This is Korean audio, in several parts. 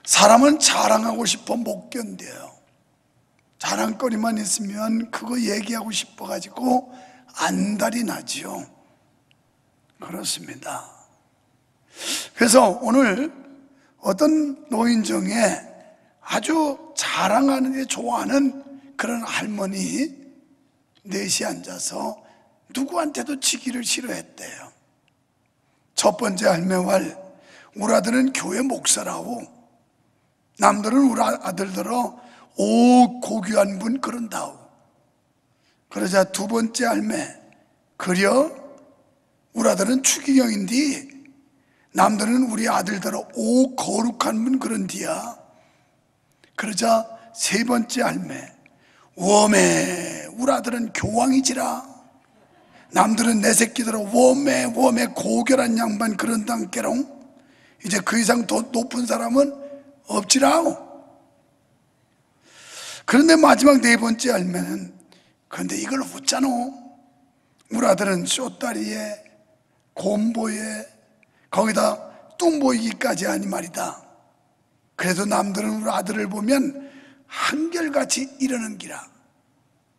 사람은 자랑하고 싶어 못 견뎌요. 자랑거리만 있으면 그거 얘기하고 싶어가지고 안달이 나지요. 그렇습니다. 그래서 오늘 어떤 노인 중에 아주 자랑하는 게 좋아하는 그런 할머니 넷이 앉아서 누구한테도 지기를 싫어했대요. 첫 번째 할매왈, 우리 아들은 교회 목사라고, 남들은 우리 아들들어 오 고귀한 분 그런다오. 그러자 두 번째 할매, 그려 우리 아들은 추기경인디, 남들은 우리 아들들어 오 거룩한 분 그런디야. 그러자 세 번째 할매, 웜에 우리 아들은 교황이지라, 남들은 내 새끼들어 웜에 고결한 양반 그런단께롱. 이제 그 이상 더 높은 사람은 없지라. 그런데 마지막 네 번째 할매는, 그런데 이걸 웃잖아. 우리 아들은 쇼다리에 곰보에 거기다 뚱 보이기까지 하니 말이다. 그래도 남들은 우리 아들을 보면 한결같이 이러는 기라.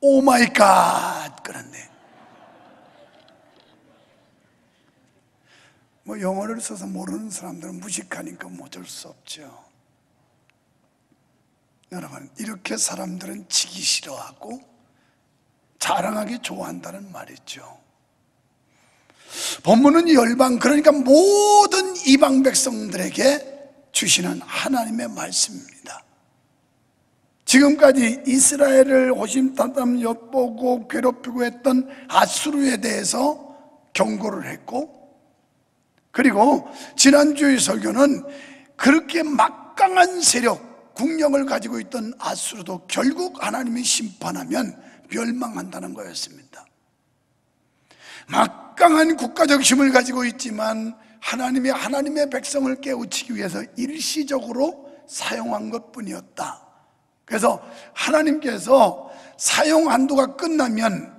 오 마이 갓. 그런데 뭐 영어를 써서 모르는 사람들은 무식하니까 뭐 어쩔 수 없죠. 여러분, 이렇게 사람들은 지기 싫어하고 자랑하기 좋아한다는 말이죠. 본문은 열방, 그러니까 모든 이방 백성들에게 주시는 하나님의 말씀입니다. 지금까지 이스라엘을 호심탄담 엿보고 괴롭히고 했던 아수르에 대해서 경고를 했고, 그리고 지난주의 설교는 그렇게 막강한 세력, 국력을 가지고 있던 아수르도 결국 하나님이 심판하면 멸망한다는 거였습니다. 막강한 국가적 힘을 가지고 있지만 하나님의 백성을 깨우치기 위해서 일시적으로 사용한 것뿐이었다. 그래서 하나님께서 사용 한도가 끝나면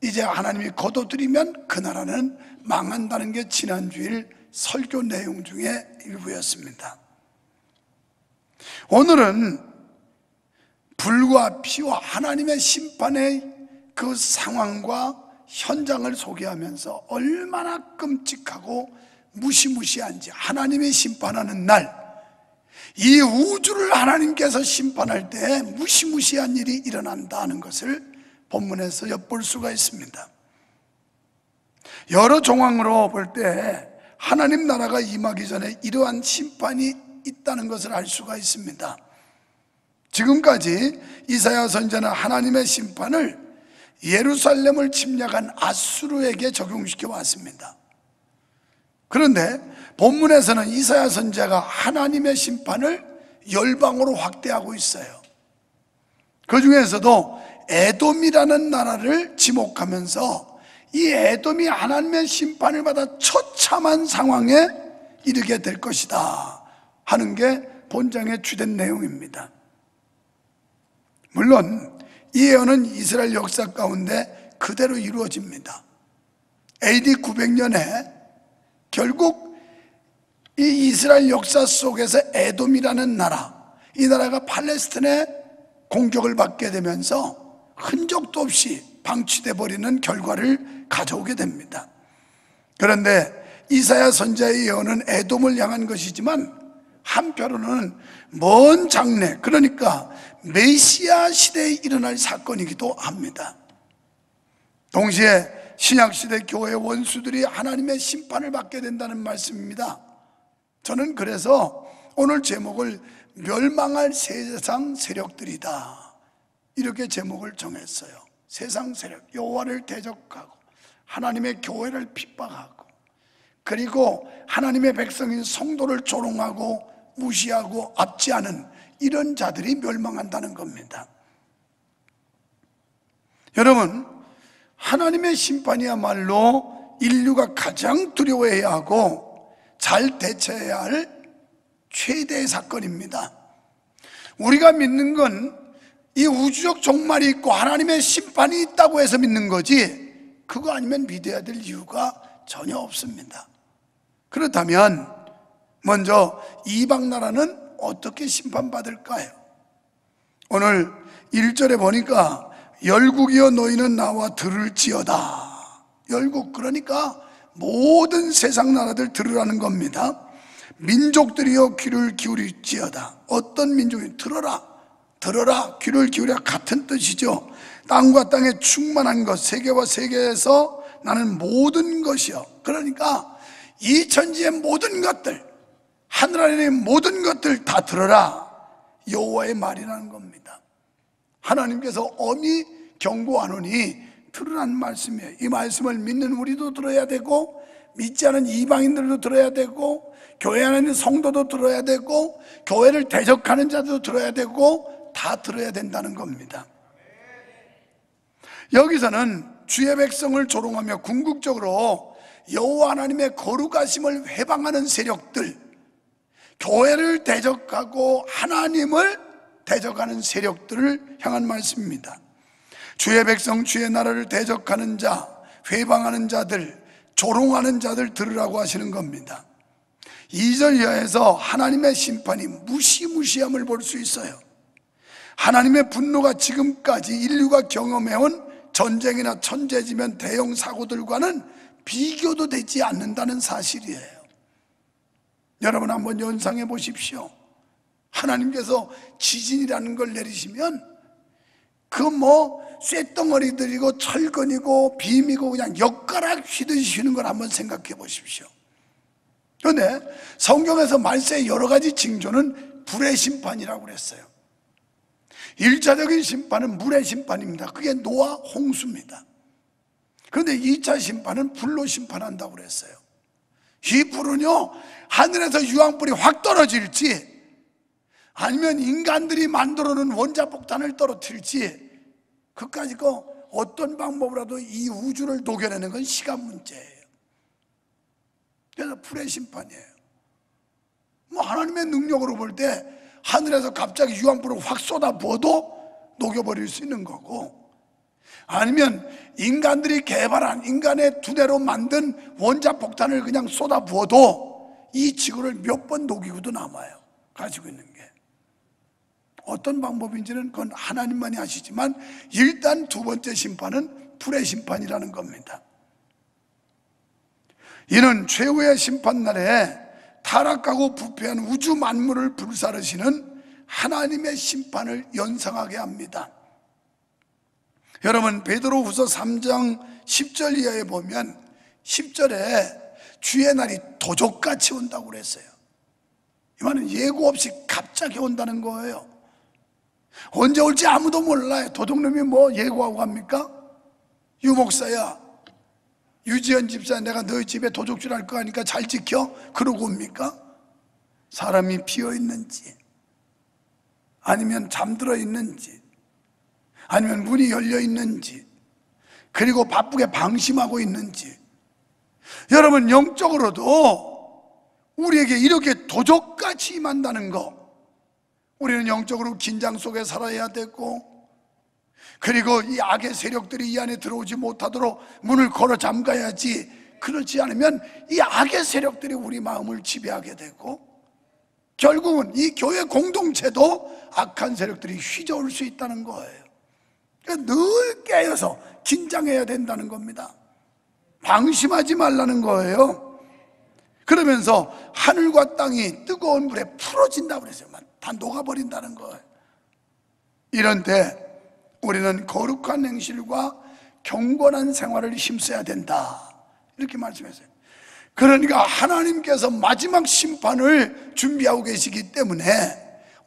이제 하나님이 거둬들이면 그 나라는 망한다는 게 지난주일 설교 내용 중에 일부였습니다. 오늘은 불과 피와 하나님의 심판의 그 상황과 현장을 소개하면서 얼마나 끔찍하고 무시무시한지, 하나님이 심판하는 날, 이 우주를 하나님께서 심판할 때 무시무시한 일이 일어난다는 것을 본문에서 엿볼 수가 있습니다. 여러 정황으로 볼 때 하나님 나라가 임하기 전에 이러한 심판이 있다는 것을 알 수가 있습니다. 지금까지 이사야 선지자는 하나님의 심판을 예루살렘을 침략한 아수르에게 적용시켜 왔습니다. 그런데 본문에서는 이사야 선지자가 하나님의 심판을 열방으로 확대하고 있어요. 그 중에서도 에돔이라는 나라를 지목하면서 이 에돔이 하나님의 심판을 받아 처참한 상황에 이르게 될 것이다 하는 게 본장의 주된 내용입니다. 물론 이 예언은 이스라엘 역사 가운데 그대로 이루어집니다. AD 900년에 결국 이 이스라엘 역사 속에서 에돔이라는 나라, 이 나라가 팔레스틴의 공격을 받게 되면서 흔적도 없이 방치돼 버리는 결과를 가져오게 됩니다. 그런데 이사야 선지자의 예언은 에돔을 향한 것이지만 한편으로는 먼 장래, 그러니까 메시아 시대에 일어날 사건이기도 합니다. 동시에 신약시대 교회 원수들이 하나님의 심판을 받게 된다는 말씀입니다. 저는 그래서 오늘 제목을 멸망할 세상 세력들이다, 이렇게 제목을 정했어요. 세상 세력, 여호와를 대적하고 하나님의 교회를 핍박하고, 그리고 하나님의 백성인 성도를 조롱하고 무시하고 압제하는 이런 자들이 멸망한다는 겁니다. 여러분, 하나님의 심판이야말로 인류가 가장 두려워해야 하고 잘 대처해야 할 최대의 사건입니다. 우리가 믿는 건 이 우주적 종말이 있고 하나님의 심판이 있다고 해서 믿는 거지, 그거 아니면 믿어야 될 이유가 전혀 없습니다. 그렇다면 먼저 이방 나라는 어떻게 심판받을까요? 오늘 1절에 보니까 열국이여 너희는 나와 들을지어다. 열국, 그러니까 모든 세상 나라들 들으라는 겁니다. 민족들이여 귀를 기울일지어다. 어떤 민족이? 들어라, 들어라, 귀를 기울여, 같은 뜻이죠. 땅과 땅에 충만한 것, 세계와 세계에서 나는 모든 것이요. 그러니까 이 천지의 모든 것들, 하늘 아래의 모든 것들 다 들어라, 여호와의 말이라는 겁니다. 하나님께서 엄히 경고하노니 들으라는 말씀이에요. 이 말씀을 믿는 우리도 들어야 되고, 믿지 않은 이방인들도 들어야 되고, 교회 안에 있는 성도도 들어야 되고, 교회를 대적하는 자도 들어야 되고, 다 들어야 된다는 겁니다. 여기서는 주의 백성을 조롱하며 궁극적으로 여호와 하나님의 거룩하심을 회방하는 세력들, 교회를 대적하고 하나님을 대적하는 세력들을 향한 말씀입니다. 주의 백성, 주의 나라를 대적하는 자, 회방하는 자들, 조롱하는 자들 들으라고 하시는 겁니다. 2절 이하에서 하나님의 심판이 무시무시함을 볼 수 있어요. 하나님의 분노가 지금까지 인류가 경험해온 전쟁이나 천재지변 대형 사고들과는 비교도 되지 않는다는 사실이에요. 여러분 한번 연상해 보십시오. 하나님께서 지진이라는 걸 내리시면 그 쇳덩어리들이고 철근이고 빔이고 그냥 엿가락 휘듯이 휘는 걸 한번 생각해 보십시오. 그런데 성경에서 말세의 여러 가지 징조는 불의 심판이라고 그랬어요. 1차적인 심판은 물의 심판입니다. 그게 노아 홍수입니다. 그런데 2차 심판은 불로 심판한다고 그랬어요. 이 불은요, 하늘에서 유황불이 확 떨어질지 아니면 인간들이 만들어 놓은 원자폭탄을 떨어뜨릴지, 그까짓 거 어떤 방법으로라도 이 우주를 녹여내는 건 시간 문제예요. 그래서 불의 심판이에요. 하나님의 능력으로 볼 때 하늘에서 갑자기 유황불을 확 쏟아부어도 녹여버릴 수 있는 거고, 아니면 인간들이 개발한, 인간의 두뇌로 만든 원자폭탄을 그냥 쏟아부어도 이 지구를 몇 번 녹이고도 남아요. 가지고 있는 게. 어떤 방법인지는 그건 하나님만이 아시지만 일단 두 번째 심판은 불의 심판이라는 겁니다. 이는 최후의 심판날에 타락하고 부패한 우주 만물을 불사르시는 하나님의 심판을 연상하게 합니다. 여러분, 베드로후서 3장 10절 이하에 보면 10절에 주의 날이 도적같이 온다고 그랬어요. 이 말은 예고 없이 갑자기 온다는 거예요. 언제 올지 아무도 몰라요. 도둑놈이 예고하고 갑니까? 유 목사야, 유지연 집사, 내가 너희 집에 도둑질 할 거 아니까 잘 지켜? 그러고 옵니까? 사람이 비어있는지, 아니면 잠들어 있는지, 아니면 문이 열려 있는지, 그리고 바쁘게 방심하고 있는지. 여러분, 영적으로도 우리에게 이렇게 도적같이 임한다는 거, 우리는 영적으로 긴장 속에 살아야 되고, 그리고 이 악의 세력들이 이 안에 들어오지 못하도록 문을 걸어 잠가야지. 그렇지 않으면 이 악의 세력들이 우리 마음을 지배하게 되고, 결국은 이 교회 공동체도 악한 세력들이 휘저을 수 있다는 거예요. 그러니까 늘 깨어서 긴장해야 된다는 겁니다. 방심하지 말라는 거예요. 그러면서 하늘과 땅이 뜨거운 불에 풀어진다고 그랬어요. 다 녹아버린다는 거예요. 이런 때 우리는 거룩한 행실과 경건한 생활을 힘써야 된다, 이렇게 말씀했어요. 그러니까 하나님께서 마지막 심판을 준비하고 계시기 때문에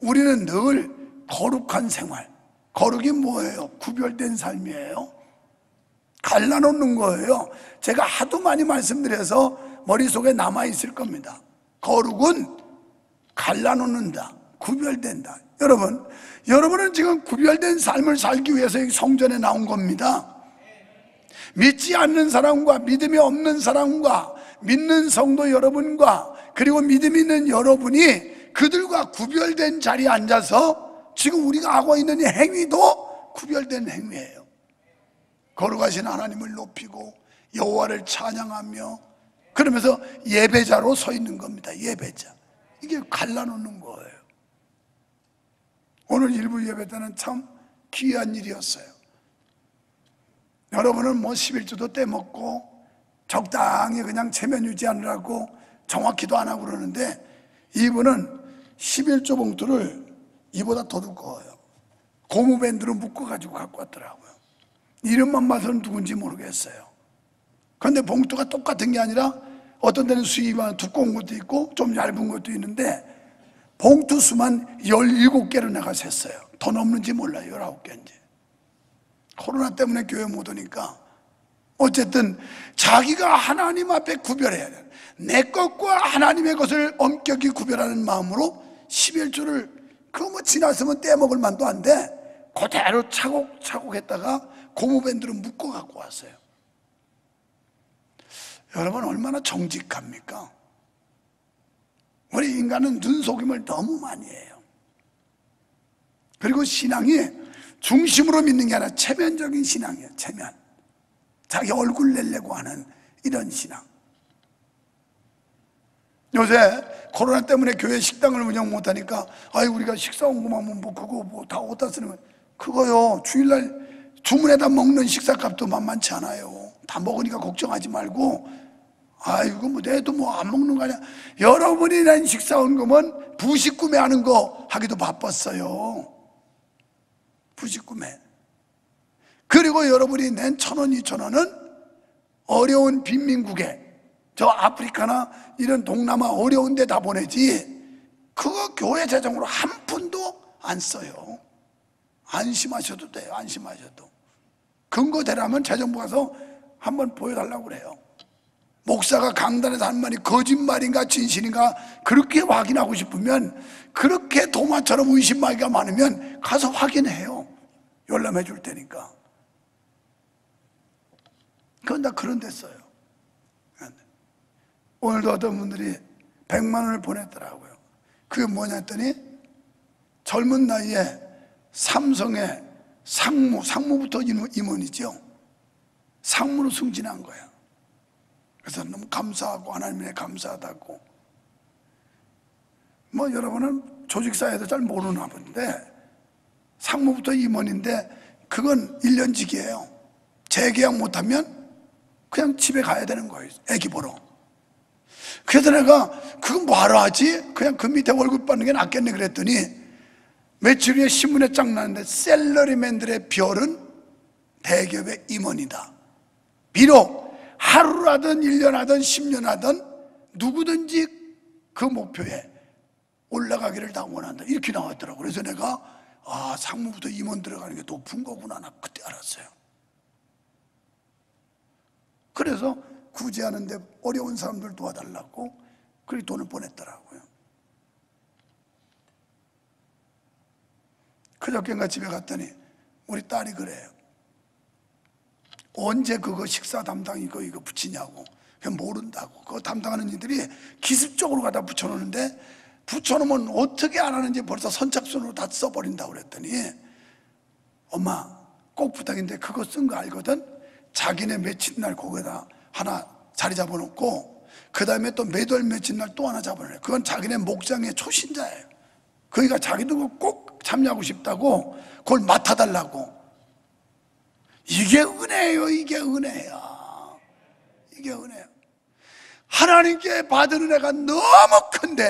우리는 늘 거룩한 생활, 거룩이 뭐예요? 구별된 삶이에요. 갈라놓는 거예요. 제가 하도 많이 말씀드려서 머릿속에 남아있을 겁니다. 거룩은 갈라놓는다, 구별된다. 여러분은 지금 구별된 삶을 살기 위해서 이 성전에 나온 겁니다. 믿지 않는 사람과 믿음이 없는 사람과 믿는 성도 여러분과 그리고 믿음이 있는 여러분이 그들과 구별된 자리에 앉아서 지금 우리가 하고 있는 이 행위도 구별된 행위예요. 거룩하신 하나님을 높이고 여호와를 찬양하며 그러면서 예배자로 서 있는 겁니다. 예배자. 이게 갈라놓는 거예요. 오늘 일부 예배 때는 참 귀한 일이었어요. 여러분은 뭐 11조도 떼먹고 적당히 그냥 체면 유지하느라고 정확히도 안 하고 그러는데, 이분은 11조 봉투를 이보다 더 두꺼워요. 고무밴드로 묶어가지고 갖고 왔더라고요. 이름만 봐서는 누군지 모르겠어요. 그런데 봉투가 똑같은 게 아니라 어떤 데는 수입한 두꺼운 것도 있고 좀 얇은 것도 있는데, 봉투 수만 17개를 내가 셌어요. 더 넘는지 몰라요. 19개인지. 코로나 때문에 교회 못 오니까 어쨌든 자기가 하나님 앞에 구별해야 돼요. 내 것과 하나님의 것을 엄격히 구별하는 마음으로 11조를 그거 뭐 지났으면 떼먹을 만도 안 돼. 그대로 차곡차곡 했다가 고무밴드로 묶어 갖고 왔어요. 여러분 얼마나 정직합니까? 우리 인간은 눈속임을 너무 많이 해요. 그리고 신앙이 중심으로 믿는 게 아니라 체면적인 신앙이에요. 체면. 자기 얼굴 내려고 하는 이런 신앙. 요새 코로나 때문에 교회 식당을 운영 못하니까 우리가 식사 온거만 뭐 그거 뭐 다 어디다 쓰는 거예요. 그거요, 주일날 주문에다 먹는 식사값도 만만치 않아요. 다 먹으니까 걱정하지 말고, 아이고 뭐 내도 뭐 안 먹는 거 아니야. 여러분이 낸 식사 온 거면 부식 구매하는 거 하기도 바빴어요. 부식 구매. 그리고 여러분이 낸 1,000원, 2,000원은 어려운 빈민국에, 저 아프리카나 이런 동남아 어려운 데 다 보내지, 그거 교회 재정으로 한 푼도 안 써요. 안심하셔도 돼요. 안심하셔도. 근거 되라면 재정부 가서 한번 보여달라고 그래요. 목사가 강단에서 한 말이 거짓말인가 진실인가 그렇게 확인하고 싶으면, 그렇게 도마처럼 의심하기가 많으면 가서 확인해요. 열람해 줄 테니까. 그건 다 그런 데 써요. 오늘도 어떤 분들이 100만 원을 보냈더라고요. 그게 뭐냐 했더니, 젊은 나이에 삼성의 상무부터 임원이죠. 상무로 승진한 거예요. 그래서 너무 감사하고 하나님에 감사하다고. 뭐 여러분은 조직사회도 잘 모르나 본데, 상무부터 임원인데 그건 1년직이에요. 재계약 못하면 그냥 집에 가야 되는 거예요. 애기 보러. 그래서 내가 그거 뭐하러 하지? 그냥 그 밑에 월급 받는 게 낫겠네 그랬더니, 며칠 후에 신문에 쫙 나는데 셀러리맨들의 별은 대기업의 임원이다. 비록 하루라든 1년 하든 10년 하든 누구든지 그 목표에 올라가기를 다 원한다. 이렇게 나왔더라고요. 그래서 내가 상무부터 임원 들어가는 게 높은 거구나. 나 그때 알았어요. 그래서 구제하는데 어려운 사람들 도와달라고 그렇게 돈을 보냈더라고요. 그저께인가 집에 갔더니 우리 딸이 그래요. 언제 그거 식사 담당 이거 붙이냐고. 그냥 모른다고. 그거 담당하는 이들이 기습적으로 갖다 붙여놓는데, 붙여놓으면 어떻게 안 하는지 벌써 선착순으로 다 써버린다고 그랬더니, 엄마 꼭 부탁인데 그거 쓴 거 알거든? 자기네 며칠 날 거기다 하나 자리 잡아놓고 그 다음에 또 매달 며칠 날 또 하나 잡아놓아요. 그건 자기네 목장의 초신자예요. 그러니까 자기도 꼭 참여하고 싶다고 그걸 맡아달라고. 이게 은혜예요. 이게 은혜야. 이게 은혜야. 하나님께 받은 은혜가 너무 큰데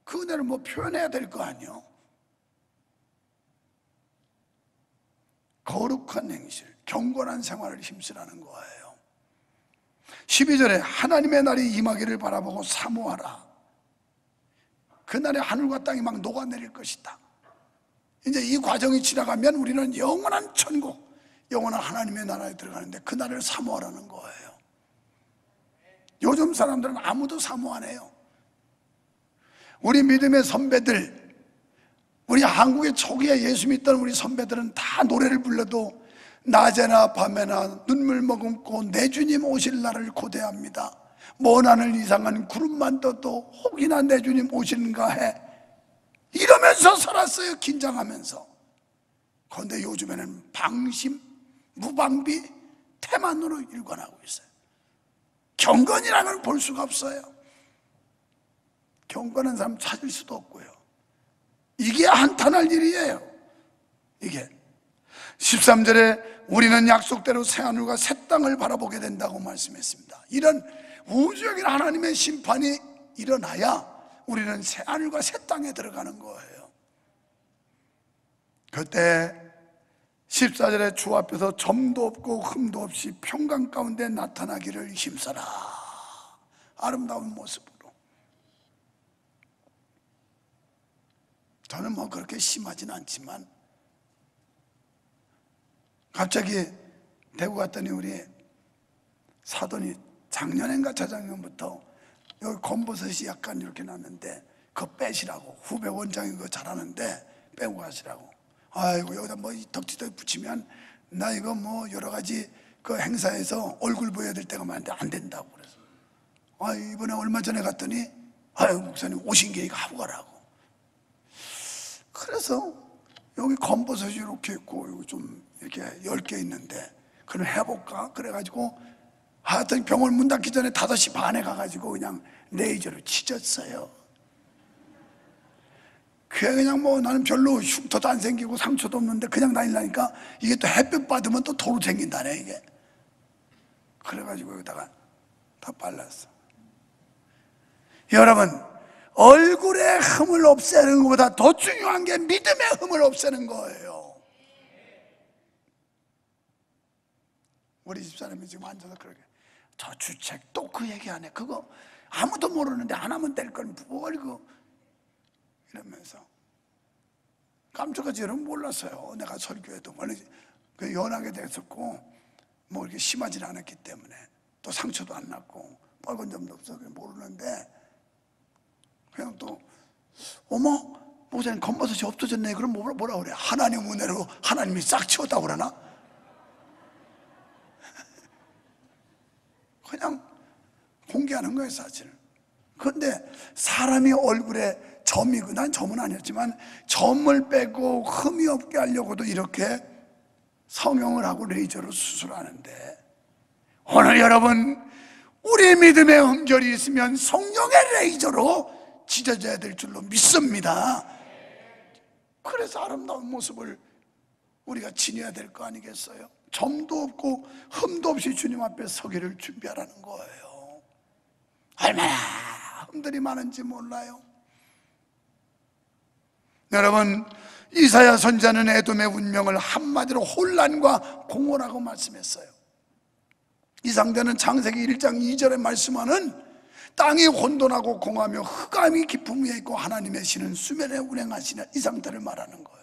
그 은혜를 뭐 표현해야 될 거 아니에요. 거룩한 행실, 경건한 생활을 힘쓰라는 거예요. 12절에 하나님의 날이 임하기를 바라보고 사모하라. 그날에 하늘과 땅이 막 녹아내릴 것이다. 이제 이 과정이 지나가면 우리는 영원한 천국, 영원한 하나님의 나라에 들어가는데 그 날을 사모하라는 거예요. 요즘 사람들은 아무도 사모 안 해요. 우리 믿음의 선배들, 우리 한국의 초기에 예수 믿던 우리 선배들은 다 노래를 불러도 낮에나 밤에나 눈물 머금고 내 주님 오실 날을 고대합니다. 먼 하늘 이상한 구름만 떠도 혹이나 내 주님 오시는가 해. 이러면서 살았어요. 긴장하면서. 그런데 요즘에는 방심, 무방비, 태만으로 일관하고 있어요. 경건이라는 걸 볼 수가 없어요. 경건한 사람 찾을 수도 없고요. 이게 한탄할 일이에요. 이게 13절에 우리는 약속대로 새하늘과 새 땅을 바라보게 된다고 말씀했습니다. 이런 우주적인 하나님의 심판이 일어나야 우리는 새하늘과 새 땅에 들어가는 거예요. 그때 14절에 주 앞에서 점도 없고 흠도 없이 평강 가운데 나타나기를 힘써라. 아름다운 모습으로. 저는 뭐 그렇게 심하진 않지만 갑자기 대구 갔더니 우리 사돈이 작년인가 저작년부터 여기 검버섯이 약간 이렇게 났는데 그거 빼시라고, 후배 원장이 그거 잘하는데 빼고 가시라고. 아이고 여기다 뭐 덕지덕지 붙이면 나 이거 뭐 여러 가지 그 행사에서 얼굴 보여야 될 때가 많은데 안 된다고 그래서 이번에 얼마 전에 갔더니 목사님 오신 게 이거 하고 가라고. 그래서 여기 검버섯이 이렇게 있고 이거 좀 이렇게 10개 있는데 그럼 해볼까? 그래가지고 하여튼 병원 문 닫기 전에 5시 반에 가가지고 그냥 레이저로 치졌어요. 그냥 뭐 나는 별로 흉터도 안 생기고 상처도 없는데 그냥 다니려니까 이게 또 햇볕 받으면 또 도로 생긴다네 이게. 그래가지고 여기다가 다 발랐어. 여러분, 얼굴의 흠을 없애는 것보다 더 중요한 게 믿음의 흠을 없애는 거예요. 우리 집사람이 지금 앉아서 그러게, 저 주책 또 그 얘기 안 해. 그거 아무도 모르는데 안 하면 될 건 뭘 그거 이러면서. 깜짝이야. 저는 몰랐어요. 내가 설교에도 원래 그 연하게 됐었고 뭐 이렇게 심하진 않았기 때문에 또 상처도 안 났고 빨간 점도 없어 모르는데 그냥 또 어머 목사님 검버섯이 없어졌네. 그럼 뭐라 그래? 하나님 은혜로 하나님이 싹 치웠다고 그러나? 그냥 공개하는 거예요 사실은. 그런데 사람이 얼굴에 점이, 난 점은 아니었지만 점을 빼고 흠이 없게 하려고도 이렇게 성형을 하고 레이저로 수술하는데, 오늘 여러분 우리 믿음의 흠결이 있으면 성령의 레이저로 찢어져야 될 줄로 믿습니다. 그래서 아름다운 모습을 우리가 지녀야 될 거 아니겠어요? 점도 없고 흠도 없이 주님 앞에 서기를 준비하라는 거예요. 얼마나 흠들이 많은지 몰라요. 여러분, 이사야 선지자는 에돔의 운명을 한마디로 혼란과 공허라고 말씀했어요. 이상되는 창세기 1장 2절에 말씀하는 땅이 혼돈하고 공하며 흑암이 깊음 위에 있고 하나님의 신은 수면에 운행하시는 이 상태를 말하는 거예요.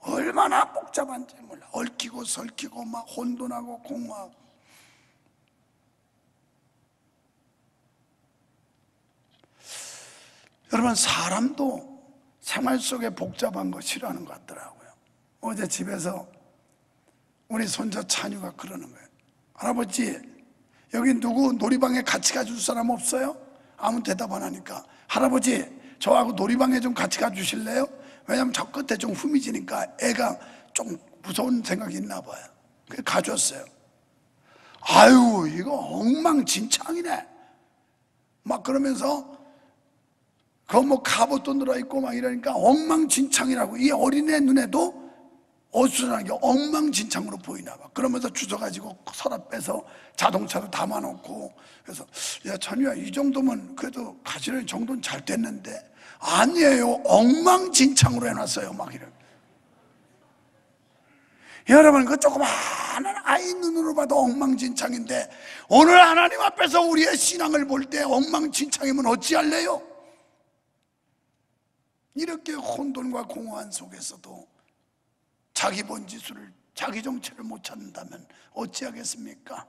얼마나 복잡한지 몰라. 얽히고 설키고 막 혼돈하고 공허하고. 여러분, 사람도 생활 속에 복잡한 거 싫어하는 것 같더라고요. 어제 집에서 우리 손자 찬유가 그러는 거예요. 할아버지, 여기 누구 놀이방에 같이 가줄 사람 없어요? 아무 대답 안 하니까, 할아버지 저하고 놀이방에 좀 같이 가주실래요? 왜냐면 저 끝에 좀 후미지니까 애가 좀 무서운 생각이 있나 봐요. 그래서 가줬어요. 아유 이거 엉망진창이네 막 그러면서 그 뭐 갑옷도 늘어있고 막 이러니까 엉망진창이라고. 이 어린애 눈에도 어수선하게 엉망진창으로 보이나 봐. 그러면서 주워가지고 서랍 빼서 자동차로 담아놓고, 그래서 야 찬유야 이 정도면 그래도 가지는 정도는 잘 됐는데, 아니에요 엉망진창으로 해놨어요 막 이런. 여러분 그 조그마한 아이 눈으로 봐도 엉망진창인데 오늘 하나님 앞에서 우리의 신앙을 볼 때 엉망진창이면 어찌할래요? 이렇게 혼돈과 공허한 속에서도 자기 본지수를, 자기 정체를 못 찾는다면 어찌하겠습니까?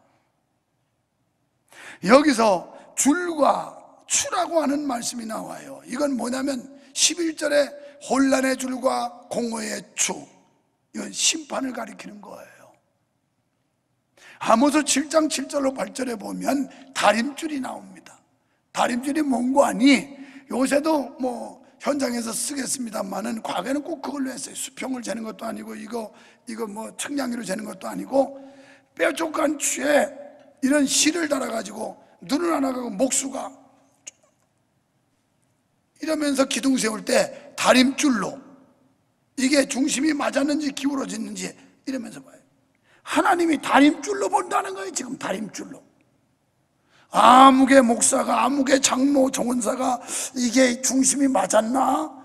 여기서 줄과 추라고 하는 말씀이 나와요. 이건 뭐냐면 11절에 혼란의 줄과 공허의 추, 이건 심판을 가리키는 거예요. 아모스 7장 7절로 8절에 보면 다림줄이 나옵니다. 다림줄이 뭔고 하니, 요새도 뭐 현장에서 쓰겠습니다만은 과거에는 꼭 그걸로 했어요. 수평을 재는 것도 아니고 이거 뭐 측량기로 재는 것도 아니고 뾰족한 추에 이런 실을 달아가지고 눈을 안 하고 목수가 이러면서 기둥 세울 때 다림줄로 이게 중심이 맞았는지 기울어졌는지 이러면서 봐요. 하나님이 다림줄로 본다는 거예요. 지금 다림줄로. 아무개 목사가, 아무개 장로 정원사가 이게 중심이 맞았나?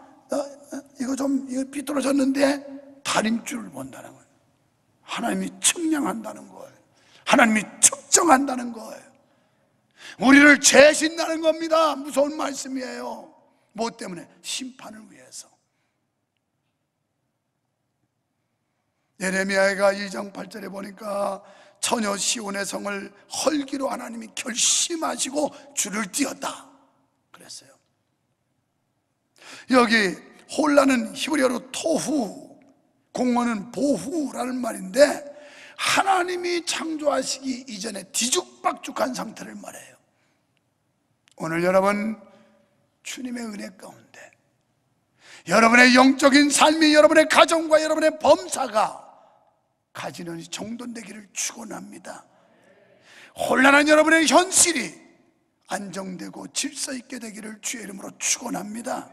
이거 삐뚤어졌는데 다림줄을 본다는 거예요. 하나님이 측량한다는 거예요. 하나님이 측정한다는 거예요. 우리를 재신다는 겁니다. 무서운 말씀이에요. 뭐 때문에? 심판을 위해서. 예레미야가 2장 8절에 보니까 처녀 시온의 성을 헐기로 하나님이 결심하시고 줄을 띄었다 그랬어요. 여기 홀라는 히브리어로 토후, 공어는 보후라는 말인데 하나님이 창조하시기 이전에 뒤죽박죽한 상태를 말해요. 오늘 여러분 주님의 은혜 가운데 여러분의 영적인 삶이, 여러분의 가정과 여러분의 범사가 가지런히 정돈되기를 축원합니다. 혼란한 여러분의 현실이 안정되고 질서 있게 되기를 주의 이름으로 축원합니다.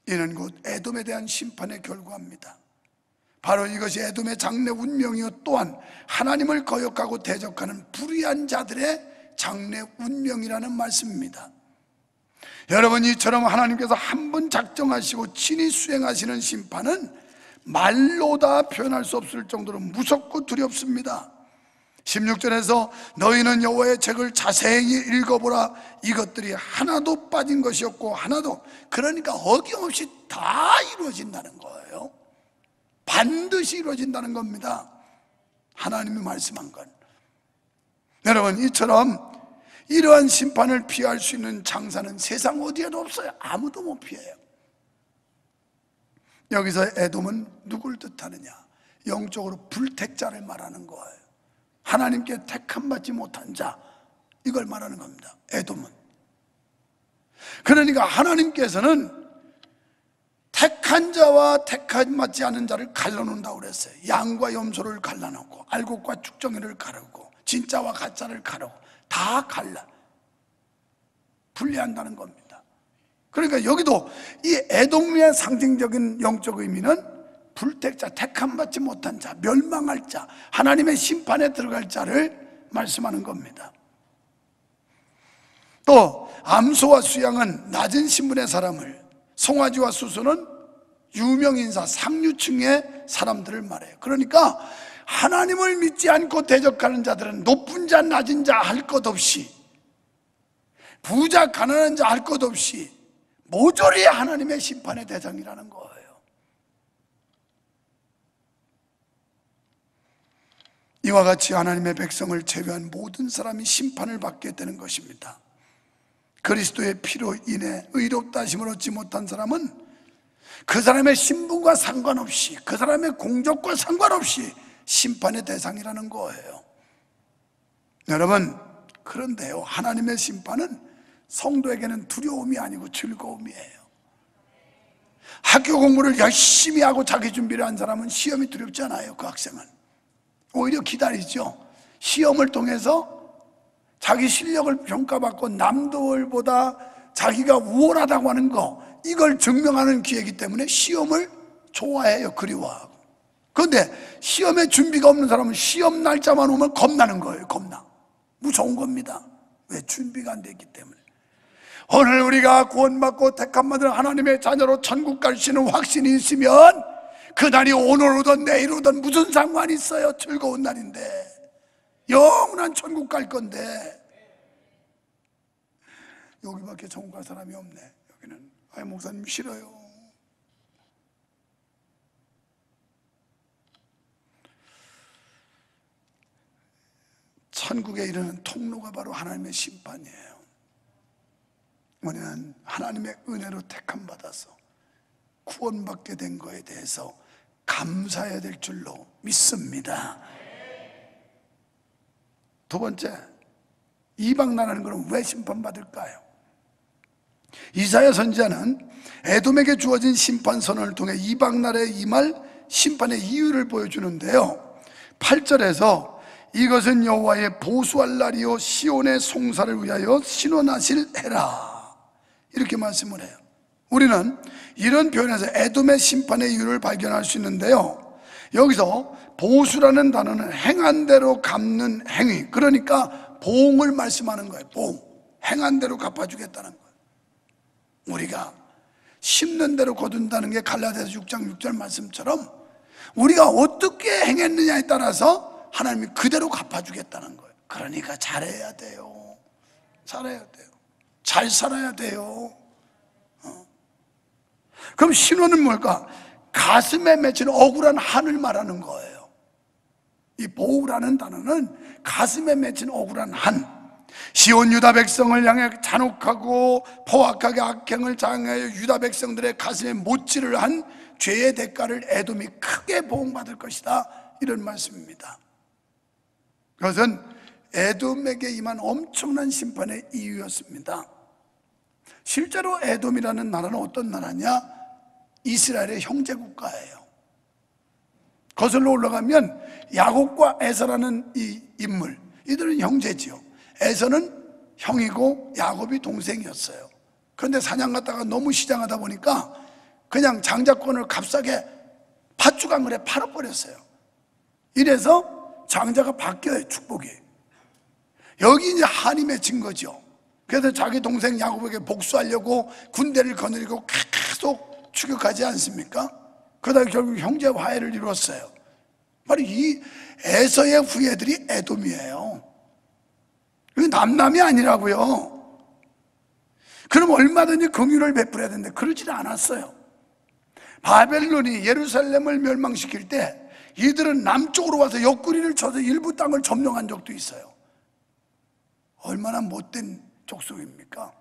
이는 곧 에돔에 대한 심판의 결과입니다. 바로 이것이 에돔의 장래 운명이요 또한 하나님을 거역하고 대적하는 불의한 자들의 장래 운명이라는 말씀입니다. 여러분, 이처럼 하나님께서 한 번 작정하시고 친히 수행하시는 심판은 말로 다 표현할 수 없을 정도로 무섭고 두렵습니다. 16절에서 너희는 여호와의 책을 자세히 읽어보라. 이것들이 하나도 빠진 것이 없고 하나도, 그러니까 어김없이 다 이루어진다는 거예요. 반드시 이루어진다는 겁니다. 하나님이 말씀한 건. 여러분, 이처럼 이러한 심판을 피할 수 있는 장사는 세상 어디에도 없어요. 아무도 못 피해요. 여기서 에돔은 누굴 뜻하느냐? 영적으로 불택자를 말하는 거예요. 하나님께 택함받지 못한 자, 이걸 말하는 겁니다. 에돔은. 그러니까 하나님께서는 택한 자와 택함받지 않은 자를 갈라놓는다고 그랬어요. 양과 염소를 갈라놓고 알곡과 쭉정이를 가르고 진짜와 가짜를 가르고 다 갈라 분리한다는 겁니다. 그러니까 여기도 이 에돔의 상징적인 영적 의미는 불택자, 택함받지 못한 자, 멸망할 자, 하나님의 심판에 들어갈 자를 말씀하는 겁니다. 또 암소와 수양은 낮은 신분의 사람을, 송아지와 수수는 유명인사, 상류층의 사람들을 말해요. 그러니까 하나님을 믿지 않고 대적하는 자들은 높은 자, 낮은 자 할 것 없이, 부자, 가난한 자 할 것 없이 모조리 하나님의 심판의 대상이라는 거예요. 이와 같이 하나님의 백성을 제외한 모든 사람이 심판을 받게 되는 것입니다. 그리스도의 피로 인해 의롭다 하심을 얻지 못한 사람은 그 사람의 신분과 상관없이, 그 사람의 공적과 상관없이 심판의 대상이라는 거예요. 여러분, 그런데요, 하나님의 심판은 성도에게는 두려움이 아니고 즐거움이에요. 학교 공부를 열심히 하고 자기 준비를 한 사람은 시험이 두렵지 않아요. 그 학생은 오히려 기다리죠. 시험을 통해서 자기 실력을 평가받고 남들보다 자기가 우월하다고 하는 거, 이걸 증명하는 기회이기 때문에 시험을 좋아해요. 그리워하고. 그런데 시험에 준비가 없는 사람은 시험 날짜만 오면 겁나는 거예요. 겁나. 무서운 겁니다. 왜? 준비가 안 됐기 때문에. 오늘 우리가 구원받고 택함받은 하나님의 자녀로 천국 갈 수 있는 확신이 있으면 그날이 오늘 오든 내일 오든 무슨 상관이 있어요. 즐거운 날인데, 영원한 천국 갈 건데. 여기밖에 천국 갈 사람이 없네. 여기는 아이 목사님 싫어요. 천국에 이르는 통로가 바로 하나님의 심판이에요. 우리는 하나님의 은혜로 택함받아서 구원받게 된 거에 대해서 감사해야 될 줄로 믿습니다. 두 번째, 이방 나라는 것은 왜 심판받을까요? 이사야 선지자는 에돔에게 주어진 심판 선언을 통해 이방 나라에 임할 심판의 이유를 보여주는데요, 8절에서 이것은 여호와의 보수할 날이요 시온의 송사를 위하여 신원하실 해라. 이렇게 말씀을 해요. 우리는 이런 표현에서 에돔의 심판의 이유를 발견할 수 있는데요, 여기서 보수라는 단어는 행한 대로 갚는 행위, 그러니까 보응을 말씀하는 거예요. 보응, 행한 대로 갚아주겠다는 거예요. 우리가 심는 대로 거둔다는 게 갈라디아서 6장 6절 말씀처럼 우리가 어떻게 행했느냐에 따라서 하나님이 그대로 갚아주겠다는 거예요. 그러니까 잘해야 돼요. 잘해야 돼요. 잘 살아야 돼요. 그럼 신호는 뭘까? 가슴에 맺힌 억울한 한을 말하는 거예요. 이 보우라는 단어는 가슴에 맺힌 억울한 한, 시온 유다 백성을 향해 잔혹하고 포악하게 악행을 당하여 유다 백성들의 가슴에 못질을 한 죄의 대가를 에돔이 크게 보응받을 것이다, 이런 말씀입니다. 그것은 에돔에게 임한 엄청난 심판의 이유였습니다. 실제로 에돔이라는 나라는 어떤 나라냐? 이스라엘의 형제 국가예요. 거슬러 올라가면 야곱과 에서라는 이 인물, 이들은 형제지요. 에서는 형이고 야곱이 동생이었어요. 그런데 사냥 갔다가 너무 시장하다 보니까 그냥 장자권을 값싸게 팥주강을에 팔아버렸어요. 이래서 장자가 바뀌어요, 축복이. 여기 이제 한이 맺힌 거죠. 그래서 자기 동생 야곱에게 복수하려고 군대를 거느리고 계속 추격하지 않습니까? 그러다가 결국 형제 화해를 이루었어요. 바로 이 에서의 후예들이 에돔이에요. 이거 남남이 아니라고요. 그럼 얼마든지 긍휼을 베풀어야 되는데 그러지는 않았어요. 바벨론이 예루살렘을 멸망시킬 때 이들은 남쪽으로 와서 옆구리를 쳐서 일부 땅을 점령한 적도 있어요. 얼마나 못된 족속입니까?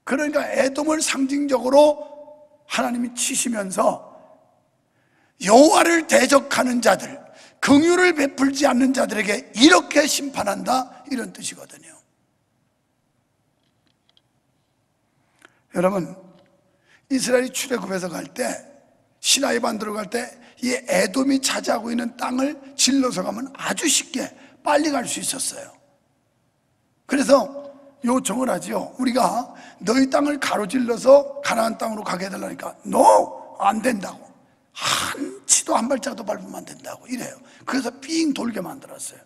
그러니까 에돔을 상징적으로 하나님이 치시면서 여호와를 대적하는 자들, 긍휼을 베풀지 않는 자들에게 이렇게 심판한다, 이런 뜻이거든요. 여러분, 이스라엘이 출애굽해서 갈 때, 시나이 반도로 갈 때 이 에돔이 차지하고 있는 땅을 질러서 가면 아주 쉽게 빨리 갈 수 있었어요. 그래서 요청을 하지요. 우리가 너희 땅을 가로질러서 가나안 땅으로 가게 해달라니까 NO! 안 된다고. 한 치도 한 발짝도 밟으면 안 된다고 이래요. 그래서 삥 돌게 만들었어요.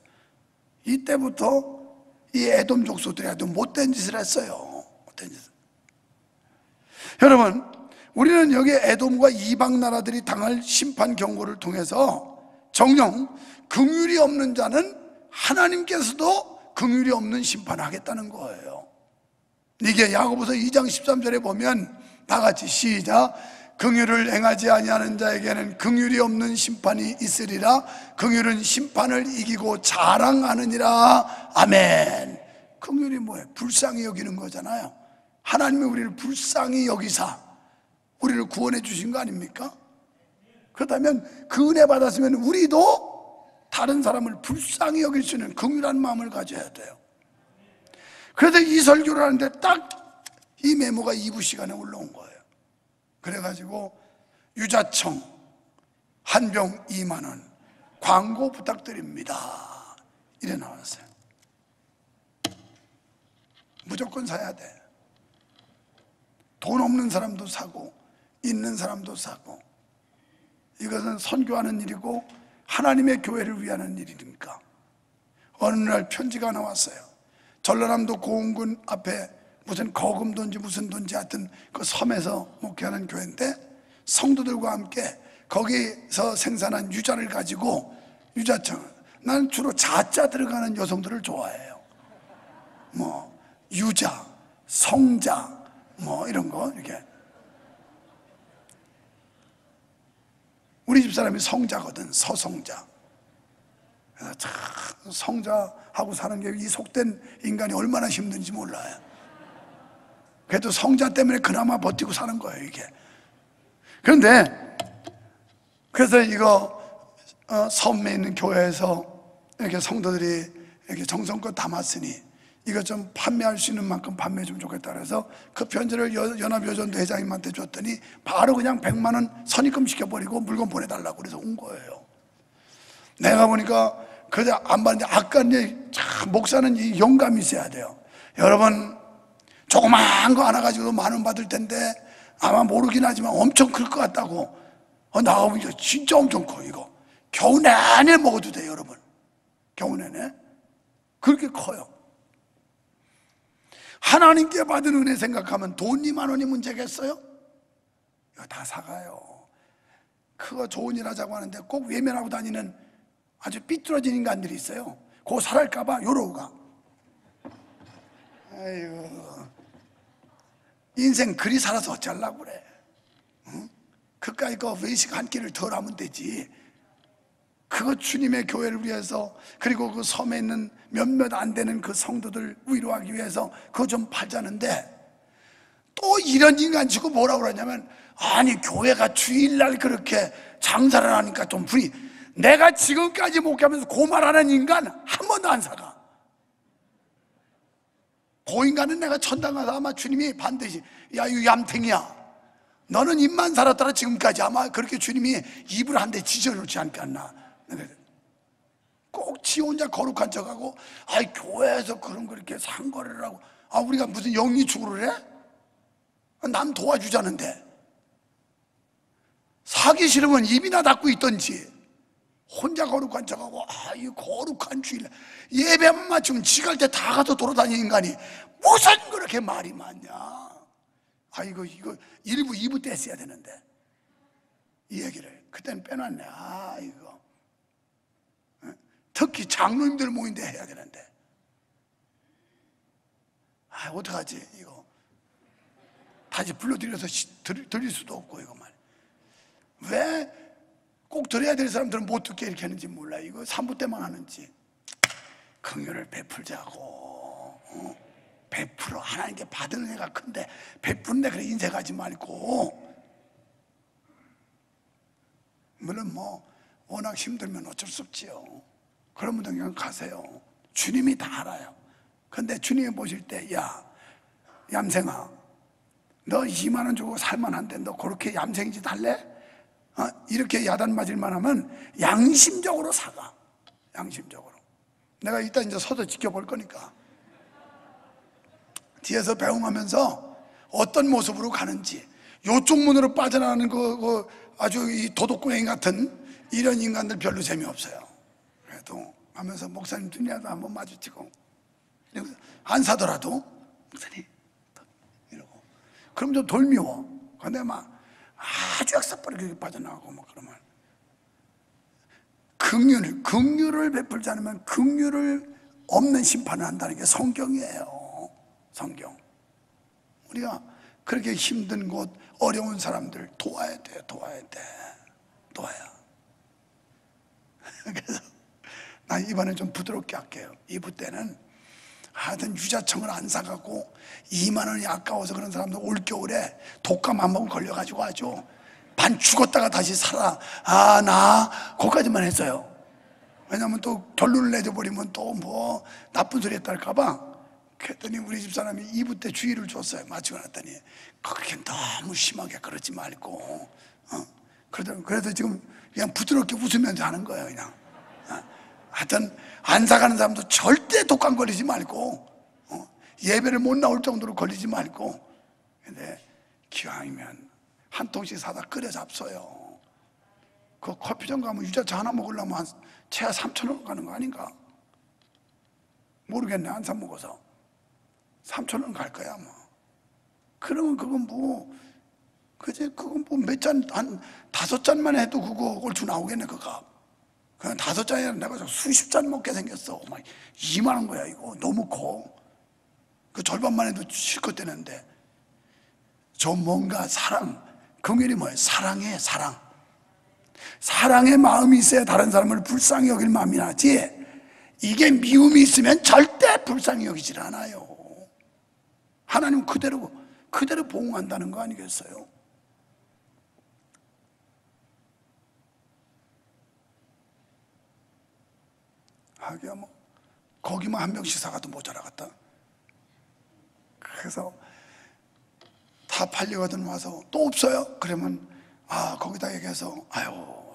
이때부터 이 에돔 족속들이 아주 못된 짓을 했어요. 못된 짓을. 여러분, 우리는 여기 에돔과 이방 나라들이 당할 심판 경고를 통해서 정녕 긍휼이 없는 자는 하나님께서도 긍휼이 없는 심판을 하겠다는 거예요. 이게 야고보서 2장 13절에 보면 다 같이 시작. 긍휼을 행하지 아니하는 자에게는 긍휼이 없는 심판이 있으리라. 긍휼은 심판을 이기고 자랑하느니라. 아멘. 긍휼이 뭐예요? 불쌍히 여기는 거잖아요. 하나님이 우리를 불쌍히 여기사 우리를 구원해 주신 거 아닙니까? 그렇다면 그 은혜 받았으면 우리도 다른 사람을 불쌍히 여길 수 있는 긍휼한 마음을 가져야 돼요. 그래서 이 설교를 하는데 딱 이 메모가 2부 시간에 올라온 거예요. 그래가지고 유자청 한 병 2만 원 광고 부탁드립니다, 이래 나왔어요. 무조건 사야 돼. 돈 없는 사람도 사고 있는 사람도 사고. 이것은 선교하는 일이고 하나님의 교회를 위하는 일이니까. 어느 날 편지가 나왔어요. 전라남도 고흥군 앞에 무슨 거금돈지 무슨 돈지 하여튼 그 섬에서 목회하는 교회인데 성도들과 함께 거기서 생산한 유자를 가지고, 유자청, 나는 주로 자자 들어가는 여성들을 좋아해요. 뭐 유자, 성자 뭐 이런 거. 이렇게 우리 집사람이 성자거든, 서성자. 그래서 참 성자하고 사는 게 이 속된 인간이 얼마나 힘든지 몰라요. 그래도 성자 때문에 그나마 버티고 사는 거예요, 이게. 그런데 그래서 이거 섬에 있는 교회에서 이렇게 성도들이 이렇게 정성껏 담았으니 이거 좀 판매할 수 있는 만큼 판매해 주면 좋겠다 그래서 그 편지를 연합여전도 회장님한테 줬더니 바로 그냥 100만 원 선입금 시켜버리고 물건 보내달라고 그래서 온 거예요. 내가 보니까 그래 안 받는데, 아까 이제 참 목사는 이 영감이 있어야 돼요. 여러분, 조그마한 거 하나 가지고도 10,000원 받을 텐데 아마 모르긴 하지만 엄청 클 것 같다고. 나가보니까 진짜 엄청 커. 이거 겨우 내내 먹어도 돼요, 여러분. 겨우 내내 그렇게 커요. 하나님께 받은 은혜 생각하면 돈 20,000원이 문제겠어요? 이거 다 사가요. 그거 좋은 일 하자고 하는데 꼭 외면하고 다니는 아주 삐뚤어진 인간들이 있어요. 그거 살할까봐 요러고 가. 아이고, 인생 그리 살아서 어쩌려고 그래. 응? 그까이 거 외식 한 끼를 덜 하면 되지. 그거 주님의 교회를 위해서, 그리고 그 섬에 있는 몇몇 안 되는 그 성도들 위로하기 위해서 그거 좀 팔자는데, 또 이런 인간 치고 뭐라고 그러냐면, 아니 교회가 주일날 그렇게 장사를 하니까 좀 불이. 내가 지금까지 목회하면서 그 말하는 인간 한 번도 안 사가. 그 인간은 내가 천당 가서 아마 주님이 반드시, 야 이 얌탱이야, 너는 입만 살았더라 지금까지 아마 그렇게 주님이 입을 한 대 지져놓지 않겠나. 꼭 지 혼자 거룩한 척하고, 아이 교회에서 그런 거 이렇게 상거래를 하고, 우리가 무슨 영리축으로 해? 남 도와주자는데. 사기 싫으면 입이나 닫고 있던지, 혼자 거룩한 척하고, 이 거룩한 주일 예배만 맞추면 지갈 때 다 가서 돌아다니는 인간이 무슨 그렇게 말이 많냐. 이거 1부 2부 때 했어야 되는데 이 얘기를 그때는 빼놨네. 이거 특히 장로님들 모인데 해야 되는데 어떡하지. 이거 다시 불러드려서 드릴 수도 없고, 이거 말 왜 꼭 드려야 될 사람들은 못 듣게 이렇게 하는지 몰라. 이거 3부 때만 하는지. 긍휼을 베풀자고. 베풀어. 하나님께 받은 은혜가 큰데 베푸는데 그래 인색하지 말고. 물론 뭐 워낙 힘들면 어쩔 수 없지요. 그런 분들 그냥 가세요. 주님이 다 알아요. 근데 주님이 보실 때, 야 얌생아, 너 20,000원 주고 살만한데 너 그렇게 얌생이 짓 할래? 이렇게 야단 맞을만 하면 양심적으로 사가. 양심적으로. 내가 이따 이제 서서 지켜볼 거니까 뒤에서 배웅하면서 어떤 모습으로 가는지. 요쪽 문으로 빠져나가는 거 아주 이 도둑구멍 같은 이런 인간들 별로 재미없어요. 그래도 하면서 목사님 눈이라도 한번 마주치고, 안 사더라도 목사님 이러고, 그럼 좀 덜 미워. 근데 막 아주 역사버리게 빠져나가고 막 그러면, 긍휼을 베풀지 않으면 긍휼을 없는 심판을 한다는 게 성경이에요. 성경. 우리가 그렇게 힘든 곳, 어려운 사람들 도와야 돼. 도와야. 그래서 난 이번에 좀 부드럽게 할게요. 2부 때는 하여튼 유자청을 안 사갖고 20,000원이 아까워서 그런 사람들 올겨울에 독감 한 번 걸려가지고 아주 반 죽었다가 다시 살아. 나 거기까지만 했어요. 왜냐면 또 결론을 내줘버리면 또 뭐 나쁜 소리 했달까봐. 그랬더니 우리 집사람이 2부 때 주의를 줬어요. 마치고 났더니 그렇게 너무 심하게 그러지 말고, 그래도 지금 그냥 부드럽게 웃으면서 하는 거예요. 그냥 하여튼 안 사가는 사람도 절대 독감 걸리지 말고, 예배를 못 나올 정도로 걸리지 말고. 근데 기왕이면 한 통씩 사다 끓여 잡숴요. 그 커피점 가면 유자차 하나 먹으려면 한 최하 3,000원 가는 거 아닌가? 모르겠네. 안 사 먹어서 3,000원 갈 거야 뭐. 그러면 그건 뭐 그제 그건 뭐 몇 잔, 한 5잔만 해도 그거 얼추 나오겠네. 그거 그냥 5잔이 아니라 내가 수십 잔 먹게 생겼어. 막 20,000원 거야. 이거 너무 커. 그 절반만 해도 실컷 되는데. 저 뭔가 사랑, 긍휼이 뭐예요? 사랑해. 사랑의 마음이 있어야 다른 사람을 불쌍히 여길 마음이 나지. 이게 미움이 있으면 절대 불쌍히 여기질 않아요. 하나님 그대로 보응한다는 거 아니겠어요? 하기야 뭐 거기만 한 명씩 사가도 모자라겠다. 그래서 다 팔리거든. 와서 또 없어요? 그러면 거기다 얘기해서,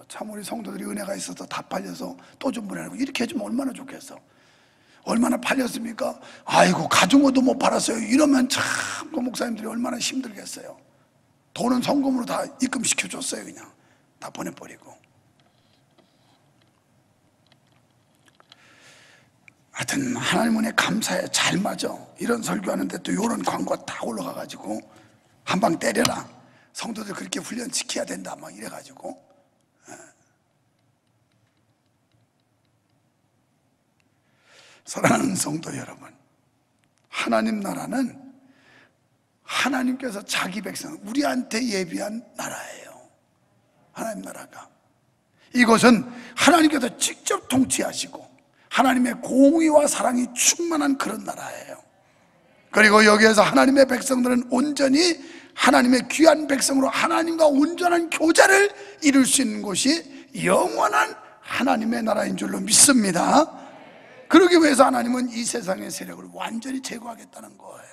참 우리 성도들이 은혜가 있어서 다 팔려서 또 좀 보내라고 이렇게 해주면 얼마나 좋겠어. 얼마나 팔렸습니까? 아이고 가중어도 못 팔았어요. 이러면 참 그 목사님들이 얼마나 힘들겠어요. 돈은 성금으로 다 입금시켜줬어요. 그냥 다 보내버리고. 하여튼 하나님 은혜 감사해. 잘 맞아. 이런 설교하는데 또 이런 광고가 다 올라가가지고 한 방 때려라, 성도들 그렇게 훈련시켜야 된다 막 이래가지고. 사랑하는 성도 여러분, 하나님 나라는 하나님께서 자기 백성 우리한테 예비한 나라예요. 하나님 나라가, 이것은 하나님께서 직접 통치하시고 하나님의 공의와 사랑이 충만한 그런 나라예요. 그리고 여기에서 하나님의 백성들은 온전히 하나님의 귀한 백성으로 하나님과 온전한 교제를 이룰 수 있는 곳이 영원한 하나님의 나라인 줄로 믿습니다. 그러기 위해서 하나님은 이 세상의 세력을 완전히 제거하겠다는 거예요.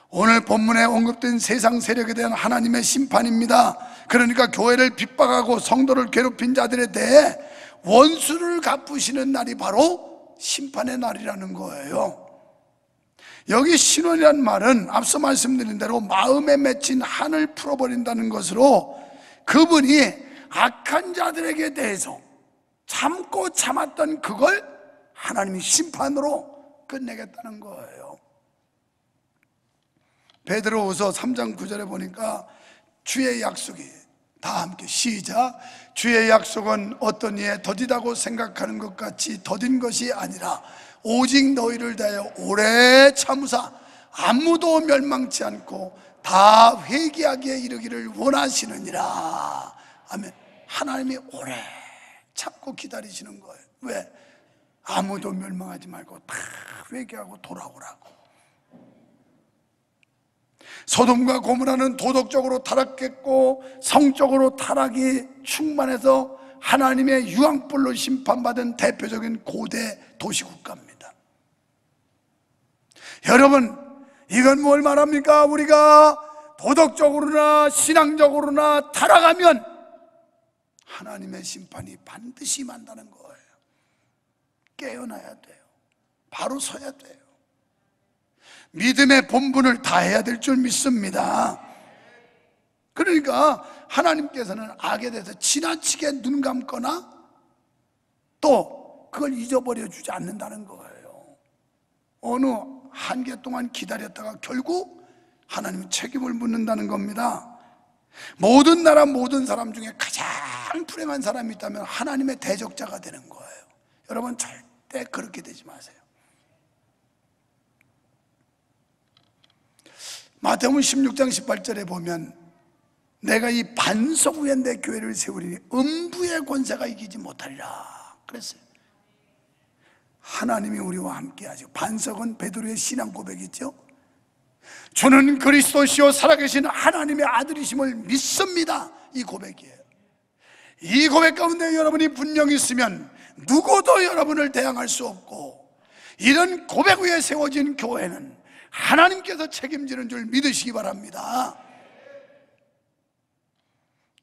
오늘 본문에 언급된 세상 세력에 대한 하나님의 심판입니다. 그러니까 교회를 핍박하고 성도를 괴롭힌 자들에 대해 원수를 갚으시는 날이 바로 심판의 날이라는 거예요. 여기 신원이란 말은 앞서 말씀드린 대로 마음에 맺힌 한을 풀어버린다는 것으로, 그분이 악한 자들에게 대해서 참고 참았던 그걸 하나님이 심판으로 끝내겠다는 거예요. 베드로후서 3장 9절에 보니까 주의 약속이, 다 함께 시작, 주의 약속은 어떤 이에 더디다고 생각하는 것 같이 더딘 것이 아니라 오직 너희를 대하여 오래 참으사 아무도 멸망치 않고 다 회개하기에 이르기를 원하시느니라. 아멘. 하나님이 오래 참고 기다리시는 거예요. 왜? 아무도 멸망하지 말고 다 회개하고 돌아오라고. 소돔과 고모라는 도덕적으로 타락했고 성적으로 타락이 충만해서 하나님의 유황불로 심판받은 대표적인 고대 도시국가입니다. 여러분, 이건 뭘 말합니까? 우리가 도덕적으로나 신앙적으로나 타락하면 하나님의 심판이 반드시 임한다는 거예요. 깨어나야 돼요. 바로 서야 돼요. 믿음의 본분을 다해야 될 줄 믿습니다. 그러니까 하나님께서는 악에 대해서 지나치게 눈 감거나 또 그걸 잊어버려 주지 않는다는 거예요. 어느 한계 동안 기다렸다가 결국 하나님은 책임을 묻는다는 겁니다. 모든 나라 모든 사람 중에 가장 불행한 사람이 있다면 하나님의 대적자가 되는 거예요. 여러분 절대 그렇게 되지 마세요. 마태복음 16장 18절에 보면 내가 이 반석 위에 내 교회를 세우리니 음부의 권세가 이기지 못하리라 그랬어요. 하나님이 우리와 함께 하죠. 반석은 베드로의 신앙 고백이죠. 저는 그리스도시요 살아계신 하나님의 아들이심을 믿습니다. 이 고백이에요. 이 고백 가운데 여러분이 분명히 있으면 누구도 여러분을 대항할 수 없고, 이런 고백 위에 세워진 교회는 하나님께서 책임지는 줄 믿으시기 바랍니다.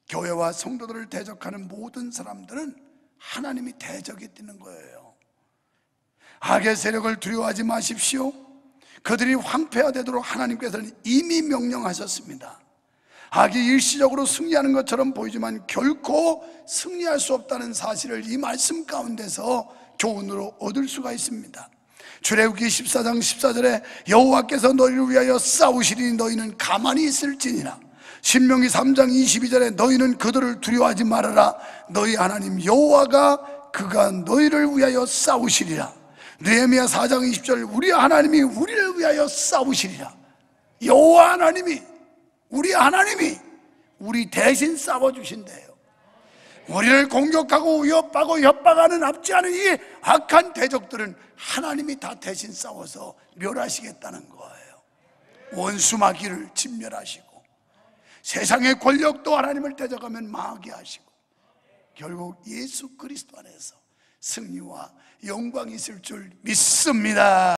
교회와 성도들을 대적하는 모든 사람들은 하나님이 대적이 뛰는 거예요. 악의 세력을 두려워하지 마십시오. 그들이 황폐화되도록 하나님께서는 이미 명령하셨습니다. 악이 일시적으로 승리하는 것처럼 보이지만 결코 승리할 수 없다는 사실을 이 말씀 가운데서 교훈으로 얻을 수가 있습니다. 출애굽기 14장 14절에 여호와께서 너희를 위하여 싸우시리니 너희는 가만히 있을지니라. 신명기 3장 22절에 너희는 그들을 두려워하지 말아라. 너희 하나님 여호와가 그가 너희를 위하여 싸우시리라. 느헤미야 4장 20절 우리 하나님이 우리를 위하여 싸우시리라. 여호와 하나님이, 우리 하나님이 우리 대신 싸워주신대요. 우리를 공격하고 위협하고 협박하는 앞지 않은 이 악한 대적들은 하나님이 다 대신 싸워서 멸하시겠다는 거예요. 원수마귀를 진멸하시고 세상의 권력도 하나님을 대적하면 망하게 하시고 결국 예수 그리스도 안에서 승리와 영광이 있을 줄 믿습니다.